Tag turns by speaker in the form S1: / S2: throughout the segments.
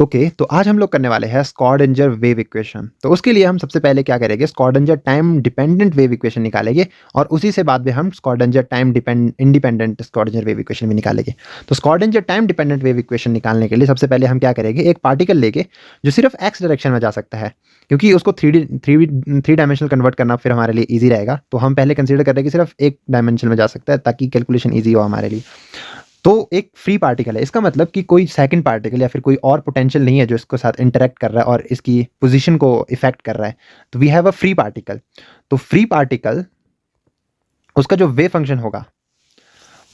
S1: Okay, तो आज हम लोग करने वाले हैं स्क्रॉडिंजर वेव इक्वेशन। तो उसके लिए हम सबसे पहले क्या करेंगे, स्क्रॉडिंजर टाइम डिपेंडेंट वेव इक्वेशन निकालेंगे और उसी से बाद में हम स्क्रॉडिंजर टाइम इंडिपेंडेंट स्क्रॉडिंजर वेव इक्वेशन भी निकालेंगे। तो स्क्रॉडिंजर टाइम डिपेंडेंट वेव इक्वेशन निकालने के लिए सबसे पहले हम क्या करेंगे, एक पार्टिकल लेके जो सिर्फ एक्स डायरेक्शन में जा सकता है, क्योंकि उसको थ्री डायमेंशनल कन्वर्ट करना फिर हमारे लिए ईजी रहेगा। तो हम पहले कंसिडर कर रहे हैं कि सिर्फ एक डायमेंशन में जा सकता है ताकि कैलकुलेशन ईजी हो हमारे लिए। तो एक फ्री पार्टिकल है, इसका मतलब कि कोई सेकंड पार्टिकल या फिर कोई और पोटेंशियल नहीं है जो इसके साथ इंटरेक्ट कर रहा है और इसकी पोजीशन को इफेक्ट कर रहा है। तो we have a free particle. तो फ्री पार्टिकल, उसका जो वेव फंक्शन होगा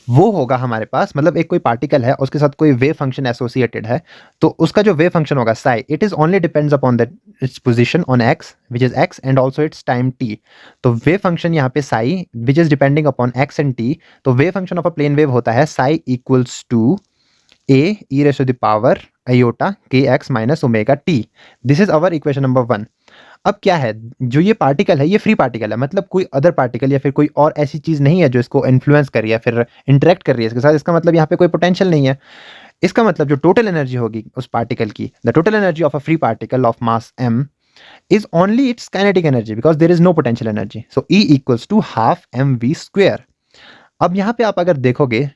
S1: वो होगा हमारे पास, मतलब एक कोई पार्टिकल है उसके साथ कोई वेव फंक्शन एसोसिएटेड है, तो उसका जो वेव फंक्शन होगा psi, it is only depends upon that its position on x which is x and also its time t. तो वेव फंक्शन यहाँ पे psi which is depending upon x and t. तो wave function of a plane wave होता है psi equals to A e raise to the power iota k x minus omega t. This is our equation number 1। अब क्या है, जो ये particle है ये फ्री पार्टिकल है, मतलब कोई अदर पार्टिकल या फिर कोई और ऐसी चीज नहीं है जो इसको इन्फ्लुएंस कर रही है फिर इंटरेक्ट कर रही है इसके साथ। इसका मतलब यहाँ पे कोई पोटेंशियल नहीं है। इसका मतलब जो टोटल एनर्जी होगी उस पार्टिकल की, the total energy of a free particle of mass m is only its kinetic energy because there is no potential energy. So E equals to half mv square. अब यहाँ पे आप अगर देखोगे,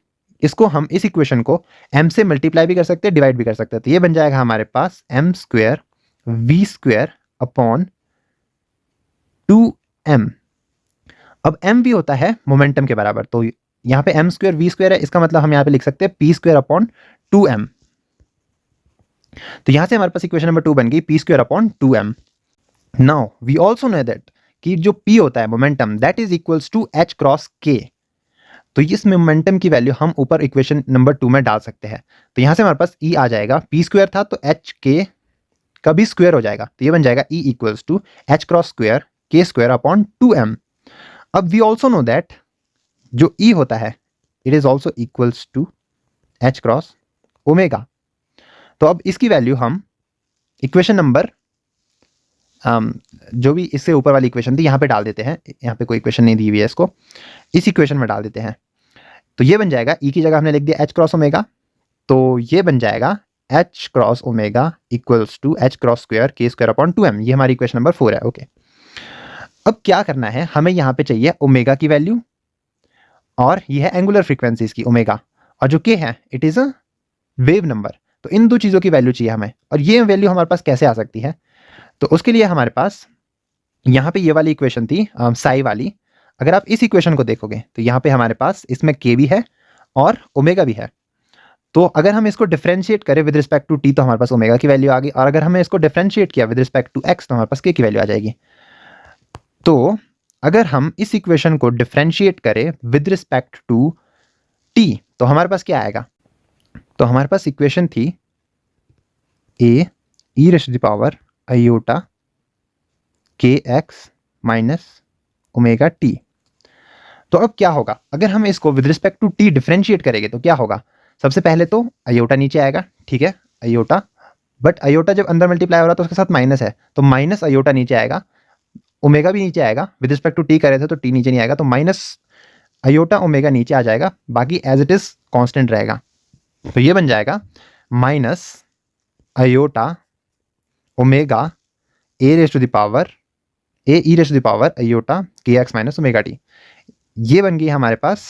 S1: इसको हम इस इक्वेशन को m से मल्टीप्लाई भी कर सकते हैं, डिवाइड भी कर सकते हैं। तो ये बन जाएगा हमारे पास m square v square upon 2m। अब m v होता है मोमेंटम के बराबर, तो यहाँ पे m स्क्वायर v स्क्वायर है, इसका मतलब हम यहाँ पे लिख सकते हैं p स्क्वायर अपॉन 2m। तो यहाँ से हमारे पास इक्वेशन नंबर 2 बन गई p square upon 2m। Now we also know that कि जो p होता है momentum, that is equals to h cross k। तो इस मोमेंटम की वैल्यू हम ऊपर इक्वेशन नंबर 2 में डाल सकते हैं। तो यहाँ से हमारे पास E आ जाएगा, p स्क्वायर था तो h k का भी स्क्वायर हो जाएगा, तो ये बन जाएगा E equals to h cross square k square upon 2m। अब वी ऑल्सो नो दैट जो E होता है it is also equals to h cross omega. तो अब इसकी वैल्यू हम इक्वेशन नंबर जो भी इससे ऊपर वाली इक्वेशन थी यहाँ पे डाल देते हैं। यहाँ पे कोई इक्वेशन नहीं दी हुई है, इसको इस इक्वेशन में डाल देते हैं। तो ये बन जाएगा, ई की जगह हमने लिख दिया h क्रॉस ओमेगा, तो ये बन जाएगा h cross omega equals to h cross square k square upon 2m। ये हमारी इक्वेशन नंबर 4 है। ओके, अब क्या करना है, हमें यहाँ पे चाहिए ओमेगा की वैल्यू और ये है एंगुलर फ्रीक्वेंसीज की ओमेगा, और जो k है it is a wave number. तो इन दो चीज़ों की वैल्यू चाहिए हमें, और ये वैल्यू हमारे पास कैसे आ सकती है। तो उसके लिए हमारे पास यहाँ पे ये वाली इक्वेशन थी साई वाली। अगर आप इस इक्वेशन को देखोगे तो यहाँ पे हमारे पास इसमें k भी है और ओमेगा भी है। तो अगर हम इसको डिफरेंशिएट करें विद रिस्पेक्ट टू t तो हमारे पास ओमेगा की वैल्यू आ गई, और अगर हमें इसको डिफरेंशिएट किया विद रिस्पेक्ट टू x तो हमारे पास k की वैल्यू आ जाएगी। तो अगर हम इस इक्वेशन को डिफरेंशिएट करें विद रिस्पेक्ट टू t तो हमारे पास क्या आएगा। तो हमारे पास इक्वेशन थी a e raise to the power iota k x minus omega t. तो अब क्या होगा, अगर हम इसको with respect to t differentiate करेंगे तो क्या होगा। सबसे पहले तो आयोटा नीचे आएगा, ठीक है, आयोटा, बट आयोटा जब अंदर मल्टीप्लाई हो रहा है तो उसके साथ माइनस है, तो माइनस आयोटा नीचे आएगा, ओमेगा भी नीचे आएगा। विद रिस्पेक्ट टू टी करे थे तो टी नीचे नहीं आएगा, तो माइनस आयोटा ओमेगा नीचे आ जाएगा, बाकी एज इट इज कॉन्स्टेंट रहेगा। तो ये बन जाएगा minus iota omega a raise to the power a e raise to the power iota k x minus omega t. ये बन गई हमारे पास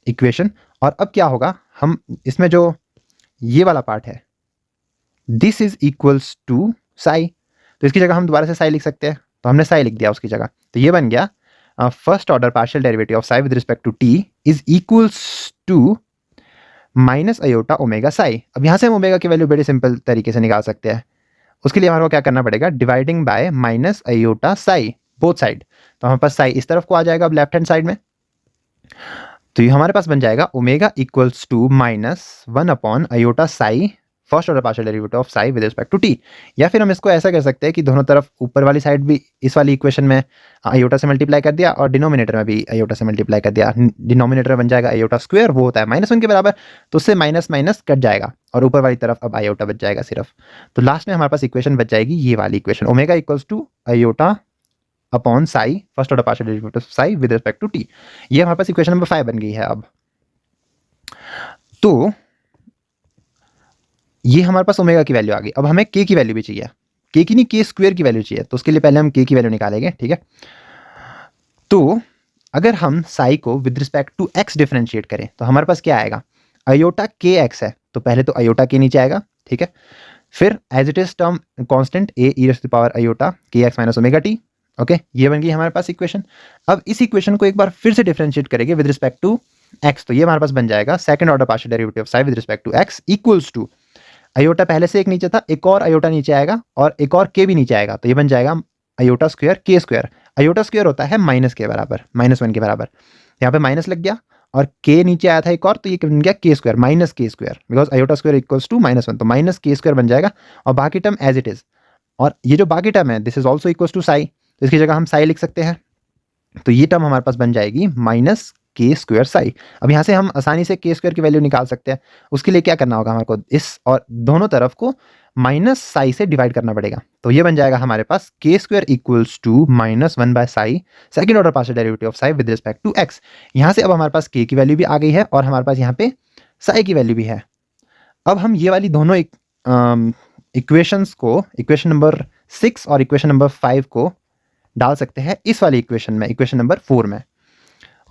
S1: इक्वेशन। और अब क्या होगा, हम इसमें जो ये वाला पार्ट है this is equals to psi, तो इसकी जगह हम दोबारा से साई लिख सकते हैं, तो हमने साई लिख दिया उसकी जगह। तो ये बन गया first order partial derivative of psi with respect to t is equals to minus iota omega psi. अब यहाँ से हम ओमेगा की वैल्यू बड़े सिंपल तरीके से निकाल सकते हैं। उसके लिए हमारे को क्या करना पड़ेगा, dividing by minus iota Sai both side. तो हमारे पास साई इस तरफ को आ जाएगा अब लेफ्ट हैंड साइड में, तो ये हमारे पास बन जाएगा omega equals to -1 upon iota psi first order partial derivative of psi with respect to t. या फिर हम इसको ऐसा कर सकते हैं कि दोनों तरफ ऊपर वाली साइड भी इस वाली इक्वेशन में आयोटा से मल्टीप्लाई कर दिया और डिनोमिनेटर में भी आयोटा से मल्टीप्लाई कर दिया। डिनोमिनेटर बन जाएगा आयोटा स्क्वायर, वो होता है -1 के बराबर, तो उससे माइनस माइनस कट जाएगा और ऊपर वाली तरफ अब आयोटा बच जाएगा सिर्फ। तो लास्ट में हमारे पास इक्वेशन बच जाएगी ये वाली equation, omega equals to iota upon psi first order partial derivative psi with respect to t. ये हमारे पास इक्वेशन नंबर 5 बन गई है अब। तो ये हमारे पास ओमेगा की वैल्यू आ गई। अब हमें के की वैल्यू भी चाहिए, के की नहीं, के स्क्वायर की वैल्यू चाहिए। तो उसके लिए पहले हम के की वैल्यू निकालेंगे, ठीक है। तो अगर हम साई को with respect to x differentiate करें तो हमारे पास क्या आएगा, अयोटा के एक्स है, तो पहले तो अयोटा के नीचे आएगा, ठीक है। फिर as it is term constant A e to power iota k x minus omega t, okay, ये बन गई हमारे पास इक्वेशन। अब इस इक्वेशन को एक बार फिर से डिफरेंशिएट करेंगे विद रिस्पेक्ट टू एक्स, तो ये हमारे पास बन जाएगा second order partial derivative of psi with respect to x equals to, iota पहले से एक नीचे था, एक और अयोटा नीचे आएगा और एक और के भी नीचे आएगा, तो ये बन जाएगा अयोटा स्क्वायर के स्क्वायर। अयोटा स्क्वायर होता है माइनस के बराबर, -1 के बराबर, यहाँ पे माइनस लग गया और के नीचे आया था एक और, तो ये बन गया k square minus k square, because iota square equals to -1, तो माइनस के स्क्वायर बन जाएगा और बाकी टर्म एज इट इज। और ये जो बाकी टर्म है this is also equals to psi, तो इसकी जगह हम साई लिख सकते हैं, तो ये टर्म हमारे पास बन जाएगी माइनस के स्क्वायर साई। अब यहाँ से हम आसानी से के स्क्वायर की वैल्यू निकाल सकते हैं, उसके लिए क्या करना होगा हमारे को, इस और दोनों तरफ को माइनस साई से डिवाइड करना पड़ेगा, तो ये बन जाएगा हमारे पास k square equals to -1 by psi second order partial derivative of psi with respect to x. यहाँ से अब हमारे पास के की वैल्यू भी आ गई है और हमारे पास यहाँ पे साई की वैल्यू भी है। अब हम ये वाली दोनों इक्वेशंस को, इक्वेशन नंबर 6 और इक्वेशन नंबर 5 को डाल सकते हैं इस वाली इक्वेशन में, इक्वेशन नंबर 4 में।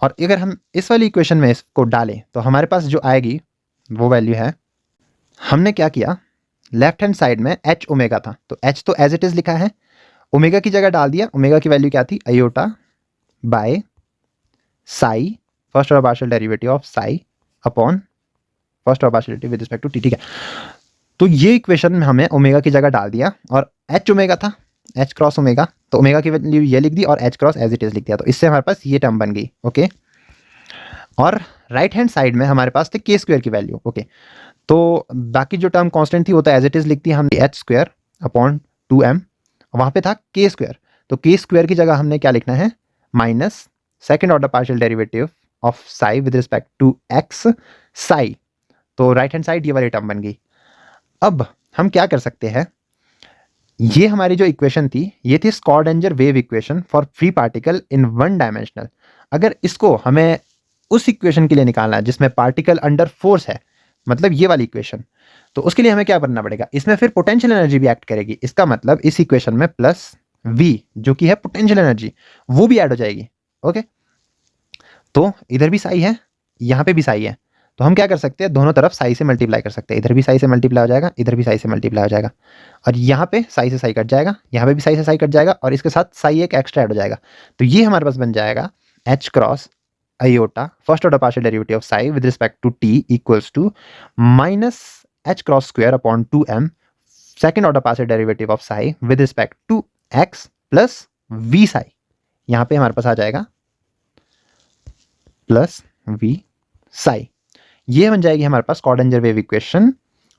S1: और अगर हम इस वाली इक्वेशन में इसको डालें तो हमारे पास जो आएगी वो वैल्यू है, हमने क्या किया, लेफ्ट हैंड साइड में एच ओमेगा था, तो एच तो एज इट इज लिखा है, ओमेगा की जगह डाल दिया, ओमेगा की वैल्यू क्या थी, iota by psi first order partial derivative of psi upon first order partial derivative with respect to t, ठीक है। तो ये इक्वेशन में हमें ओमेगा की जगह डाल दिया और एच ओमेगा था, एच क्रॉस ओमेगा, तो ओमेगा की वैल्यू ये लिख दी और h cross as it is लिख दिया, तो इससे हमारे पास ये टर्म बन गई, ओके। और राइट हैंड साइड में हमारे पास थे के स्क्वायर की वैल्यू, ओके। तो बाकी जो टर्म कांस्टेंट थी वो तो एज इट इज लिख दी हमने, एच स्क्वायर अपॉन 2m, वहाँ पे था के स्क्वायर, तो के स्क्वायर की जगह हमने क्या लिखना है, minus second order partial derivative of psi with respect to x psi, तो राइट हैंड साइड ये वाली टर्म बन गई। अब हम क्या कर सकते हैं, ये हमारी जो इक्वेशन थी ये थी Schrodinger wave equation for free particle in one dimensional. अगर इसको हमें उस इक्वेशन के लिए निकालना है जिसमें पार्टिकल अंडर फोर्स है, मतलब ये वाली इक्वेशन, तो उसके लिए हमें क्या करना पड़ेगा, इसमें फिर पोटेंशियल एनर्जी भी एक्ट करेगी, इसका मतलब इस इक्वेशन में प्लस v जो कि है पोटेंशियल एनर्जी वो भी ऐड हो जाएगी, ओके। तो इधर भी साई है, यहाँ पे भी साई है, तो हम क्या कर सकते हैं, दोनों तरफ साई से मल्टीप्लाई कर सकते हैं, इधर भी साई से मल्टीप्लाई हो जाएगा, इधर भी साई से मल्टीप्लाई हो जाएगा, और यहाँ पे साई से साई कट जाएगा, यहाँ पे भी साई से साई कट जाएगा, और इसके साथ साई एक एक्स्ट्रा ऐड हो जाएगा, तो ये हमारे पास बन जाएगा h cross iota first order partial derivative of psi with respect to t equals to minus h cross square upon 2m second order partial derivative of psi with respect to x plus we psi, यहाँ पे हमारे पास आ जाएगा plus we Sai. ये बन जाएगी हमारे पास Schrodinger wave equation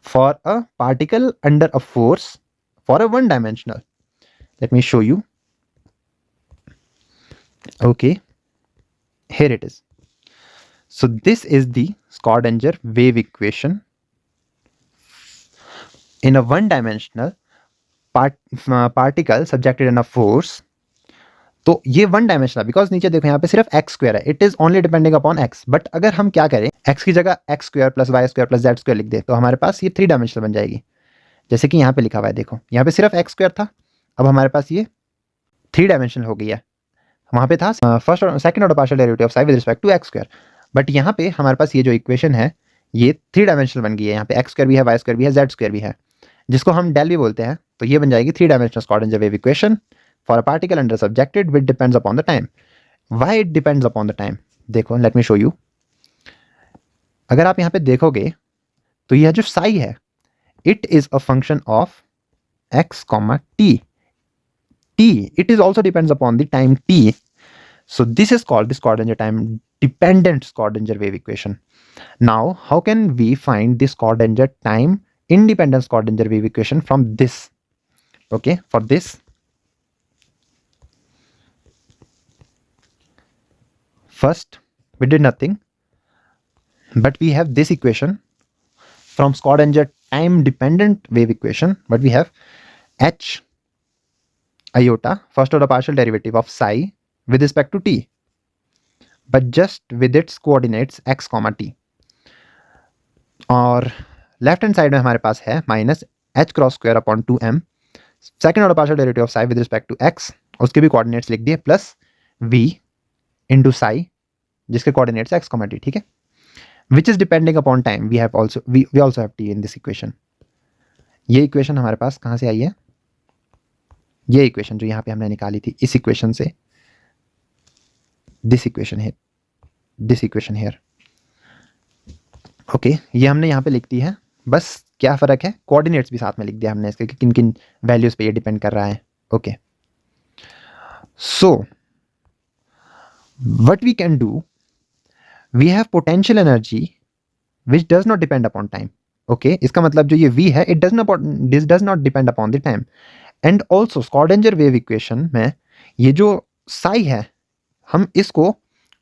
S1: for a particle under a force for a one dimensional. Let me show you, okay, here it is. So this is the Schrödinger wave equation in a one dimensional particle subjected in a force. तो ये one dimensional, because नीचे देखो यहाँ पे सिर्फ x square है, it is only depending upon x, but अगर हम क्या करें, एक्स की जगह x square plus y square plus z square लिख दे तो हमारे पास ये 3 डायमेंशनल बन जाएगी, जैसे कि यहाँ पे लिखा हुआ है, देखो यहाँ पे सिर्फ एक्स स्क्वायर था, अब हमारे पास ये 3 डायमेंशनल हो गई है, वहाँ पे था फर्स्ट और second order partial derivative of psi with respect to x square, but यहाँ पे हमारे पास ये जो इक्वेशन है ये 3 डायमेंशनल बन गई है, यहाँ पे एक्स स्क्वायर भी है, वाई स्क्वायर भी है, जेड स्क्वायर भी है, जिसको हम डेल भी बोलते हैं, तो ये बन जाएगी 3 dimensional Schrodinger wave equation for a particle under subjected which depends upon the time. Why it depends upon the time, देखो लेट मी शो यू। अगर आप यहाँ पे देखोगे तो यह जो साई है it is a function of x comma T, it is also depends upon the time t, so this is called the Schrödinger time dependent Schrödinger wave equation. Now how can we find the Schrödinger time independent Schrödinger wave equation from this? Okay, for this first we did nothing, but we have this equation from Schrödinger time dependent wave equation, but we have h iota first order partial derivative of psi with respect to t, but just with its coordinates x comma t. और left hand side में हमारे पास है minus h cross square upon 2m, second order partial derivative of psi with respect to x, उसके भी coordinates लिख दिए, plus v into Sai जिसके कोऑर्डिनेट्स एक्स कॉमा टी, ठीक है, which is depending upon time, we also have t in this equation. ये equation हमारे पास कहाँ से आई है, ये इक्वेशन जो यहाँ पे हमने निकाली थी, इस इक्वेशन से, दिस इक्वेशन हियर, ओके, ये हमने यहाँ पे लिख दी है। बस क्या फ़र्क है, कोऑर्डिनेट्स भी साथ में लिख दिया हमने इसके कि किन किन वैल्यूज़ पे ये डिपेंड कर रहा है। Okay, so what we can do, we have potential energy which does not depend upon time. Okay, इसका मतलब जो ये v है, it does not depend upon the time. And also Schrodinger wave equation में ये जो साई है, हम इसको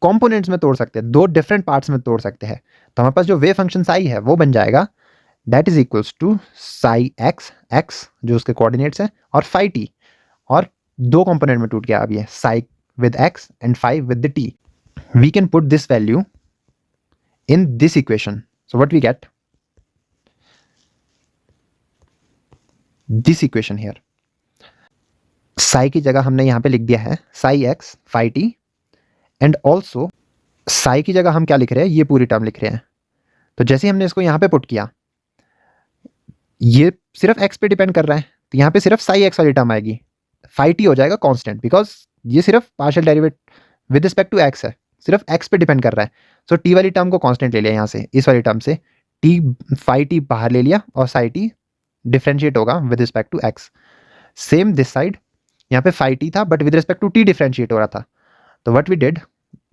S1: कॉम्पोनेंट्स में तोड़ सकते हैं, दो डिफरेंट पार्ट्स में तोड़ सकते हैं। तो हमारे पास जो वेव फंक्शन साई है वो बन जाएगा that is equals to psi x, x जो उसके कोऑर्डिनेट्स हैं, और फाई टी, और दो कंपोनेंट में टूट गया अब ये, psi with x and phi with the t. We can put this value in this equation, so what we get, this equation here, psi की जगह हमने यहाँ पे लिख दिया है psi x phi t, and also psi की जगह हम क्या लिख रहे हैं, ये पूरी टर्म लिख रहे हैं। तो जैसे हमने इसको यहाँ पे पुट किया, ये सिर्फ एक्स पे डिपेंड कर रहा है, तो यहाँ पे सिर्फ साई एक्स वाली टर्म आएगी, फाई टी हो जाएगा कांस्टेंट, बिकॉज ये सिर्फ partial derivate with respect to x है, सिर्फ एक्स पे डिपेंड कर रहा है। सो टी वाली टर्म को कांस्टेंट ले लिया यहाँ से, इस वाली टर्म से टी, फाई टी बाहर ले लिया, और साई टी डिफरेंशिएट होगा with respect to x. Same this side, यहाँ पे फाई टी था but with respect to t differentiate हो रहा था, तो व्हाट वी डिड,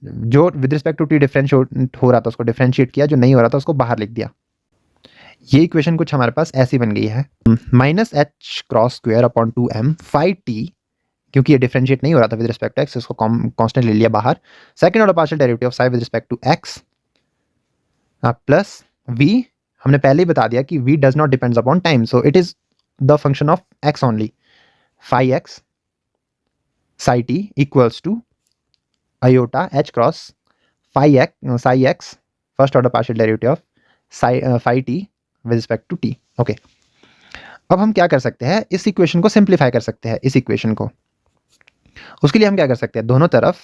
S1: जो with respect to t differentiate हो रहा था उसको डिफरेंशिएट किया, जो नहीं हो रहा था उसको बाहर लिख दिया। ये इक्वेशन कुछ हमारे पास ऐसी बन गई है, minus h cross square upon 2m phi t, क्योंकि ये डिफरेंशिएट नहीं हो रहा था विद रिस्पेक्ट टू एक्स, इसको कांस्टेंट ले लिया बाहर, second order partial derivative of psi with respect to x, plus v, हमने पहले ही बता दिया कि v does not depends upon time, so it is the function of x only, phi x psi t equals to iota h cross phi x first order partial derivative of phi t with respect to t. Okay, अब हम क्या कर सकते हैं, इस equation को simplify कर सकते हैं, इस इक्वेशन को। उसके लिए हम क्या कर सकते हैं, दोनों तरफ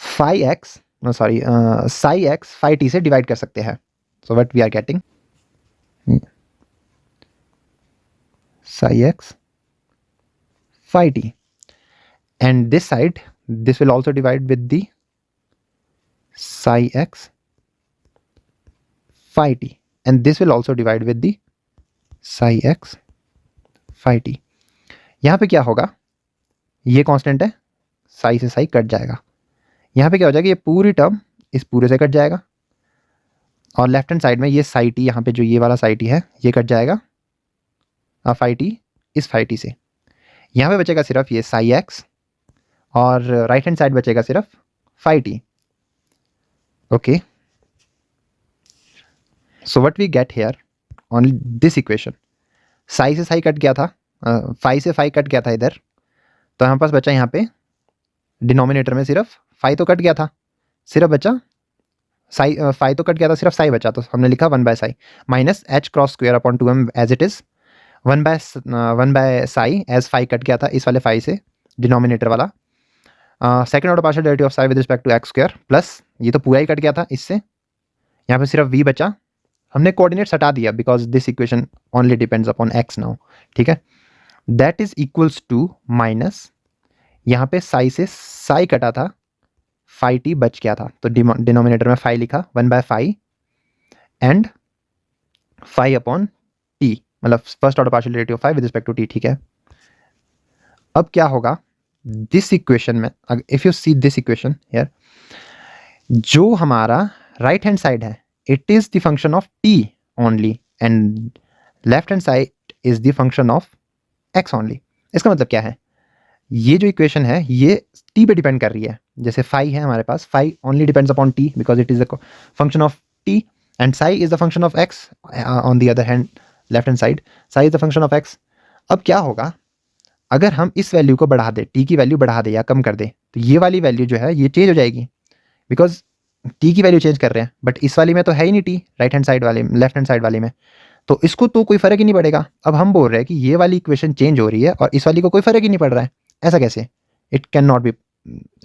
S1: phi x psi x phi t से डिवाइड कर सकते हैं। So what we are getting, psi x phi t, and this side, this will also divide with the psi x phi t, and this will also divide with the psi x phi t। यहाँ पे क्या होगा, ये constant है, साई से psi cut जाएगा, यहाँ पे क्या हो जाएगा, ये पूरी टर्म इस पूरे से कट जाएगा, और लेफ्ट हैंड साइड में ये साई टी, यहाँ पे जो ये वाला साई टी है ये कट जाएगा, फाई टी इस फाई टी से, यहाँ पे बचेगा सिर्फ ये साई एक्स, और राइट हैंड साइड बचेगा सिर्फ phi t. Okay, so what we get here on this equation, psi से साई कट गया था, फाई से फाई कट गया था इधर, तो हमारे पास बचा यहाँ पे डिनोमिनेटर में सिर्फ फाई तो कट गया था, सिर्फ बचा साई, फाई तो कट गया था, सिर्फ साई बचा, तो हमने लिखा 1 by psi minus h cross square upon 2m as it is, 1 by psi as phi cut गया था इस वाले फाई से, डिनोमिनेटर वाला, second order partial derivative of psi with respect to x square, plus ये तो पूरा ही कट गया था इससे, यहाँ पे सिर्फ v बचा, हमने कोऑर्डिनेट्स हटा दिया because this equation only depends upon x now, ठीक है, that is equals to minus, यहाँ पे साई से साई कटा था, फाई टी बच गया था, तो डिनोमिनेटर में फाई लिखा 1 by phi and phi upon t, मतलब first order partial derivative of phi with respect to t, ठीक है। अब क्या होगा, दिस इक्वेशन में, if you see this equation here, जो हमारा राइट हैंड साइड है it is the function of t only, and left hand side is the function of x only. इसका मतलब क्या है, ये जो इक्वेशन है ये टी पे डिपेंड कर रही है, जैसे फाई है हमारे पास, phi only depends upon t because it is the function of t, and psi is the function of x on the other hand, left hand side psi is the function of x. अब क्या होगा, अगर हम इस value को बढ़ा दें, T की वैल्यू बढ़ा दें या कम कर दें, तो ये वाली वैल्यू जो है ये चेंज हो जाएगी, बिकॉज टी की वैल्यू चेंज कर रहे हैं, बट इस वाली में तो है ही नहीं टी, राइट हैंड साइड वाले, लेफ्ट हैंड साइड वाली में, तो इसको तो कोई फ़र्क ही नहीं पड़ेगा। अब हम बोल रहे हैं कि ये वाली इक्वेशन चेंज हो रही है और इस वाली को कोई फ़र्क ही नहीं पड़ रहा है। ऐसा कैसे? It can not be,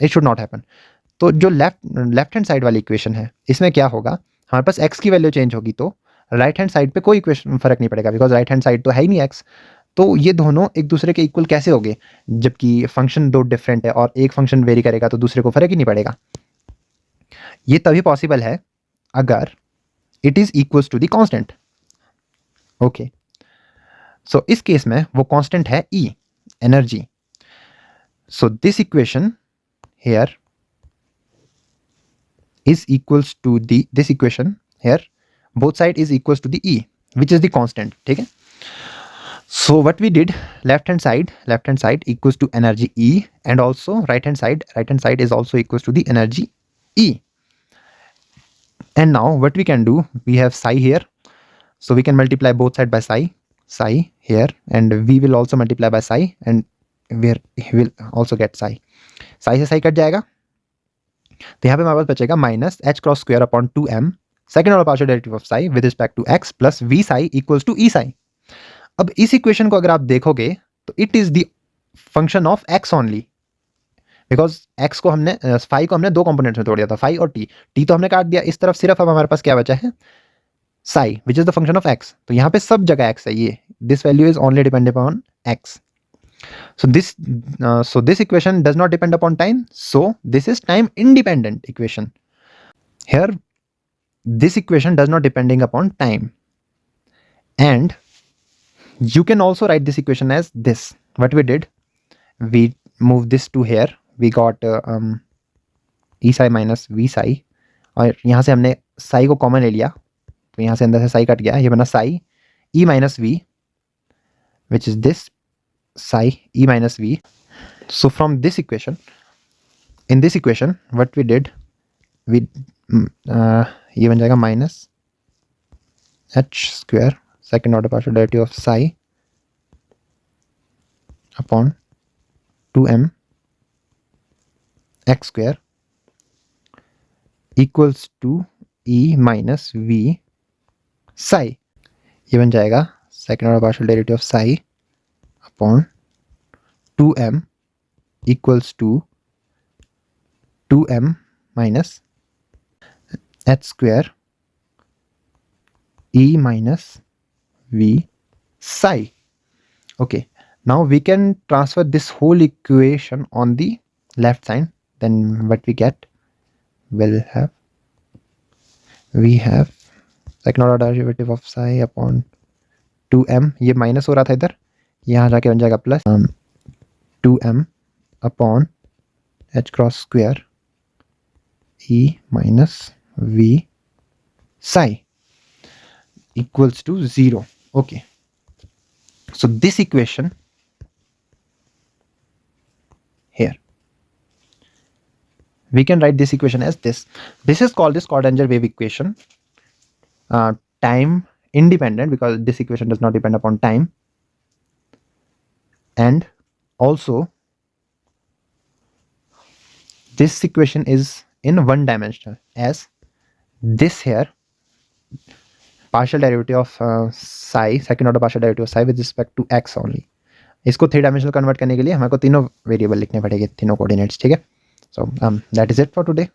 S1: it should not happen. तो जो लेफ्ट हैंड साइड वाली इक्वेशन है, इसमें क्या होगा, हमारे पास x की वैल्यू चेंज होगी तो राइट हैंड साइड पे कोई इक्वेशन फ़र्क नहीं पड़ेगा, बिकॉज़ राइट हैंड साइड तो है ही नहीं x। तो ये दोनों एक दूसरे के इक्वल कैसे हो गए, जबकि फंक्शन दो डिफरेंट है और एक फंक्शन वेरी करेगा तो दूसरे को फ़र्क ही नहीं पड़ेगा। ये तभी पॉसिबल है अगर it is equals to the constant. Okay, so इस केस में वो कांस्टेंट है E, energy. So this equation here is equals to the, this equation here, both side is equals to the E, which is the constant. ठीक है, so what we did, left hand side equals to energy E, and also right hand side is also equals to the energy E. And now what we can do, we have psi here, so we can multiply both side by psi here, and we will also multiply by psi, and we will also get psi से psi cut जाएगा, तो यहाँ पे हमारे पास बचेगा minus h cross square upon 2m second order partial derivative of psi with respect to x plus we psi equals to E psi. अब इस इक्वेशन को अगर आप देखोगे तो it is the function of x only, because x को हमने phi को हमने दो कंपोनेंट्स में तोड़ दिया था, फाई और टी तो हमने काट दिया इस तरफ, सिर्फ अब हमारे पास क्या बचा है, Sai which is the function of x। तो यहाँ पे सब जगह x है, ये this value is only dependent upon x। So this equation does not depend upon time, so this is time independent equation. Here this equation does not depending upon time, and you can also write this equation as this. What we did, we moved this to here, we got e psi minus v psi, और यहाँ से हमने psi को common ले लिया, तो यहाँ से अंदर से psi कट गया, ये बना psi e minus v, which is this psi e minus v. So from this equation, in this equation what we did, we ये बन जाएगा minus h square second order partial derivative of psi upon 2m x square equals to e minus v psi। ये बन जाएगा second order partial derivative of psi upon 2m equals to 2m minus h square e minus v psi. Okay, now we can transfer this whole equation on the left side. Then what we get, we have second order derivative of psi upon 2m, ये minus हो रहा था इधर, यहाँ जाके बन जाएगा plus 2m upon H cross square e minus v psi equals to 0. Okay, so this equation here, we can write this equation as this. This is called this Schrödinger wave equation, time independent, because this equation does not depend upon time, and also this equation is in one dimensional, as this here partial derivative of psi, second order partial derivative of psi with respect to x only. इसको 3 dimensional convert करने के लिए हमें को तीनों variable लिखने पड़ेंगे, तीनों कोऑर्डिनेट्स, ठीक है। So that is it for today.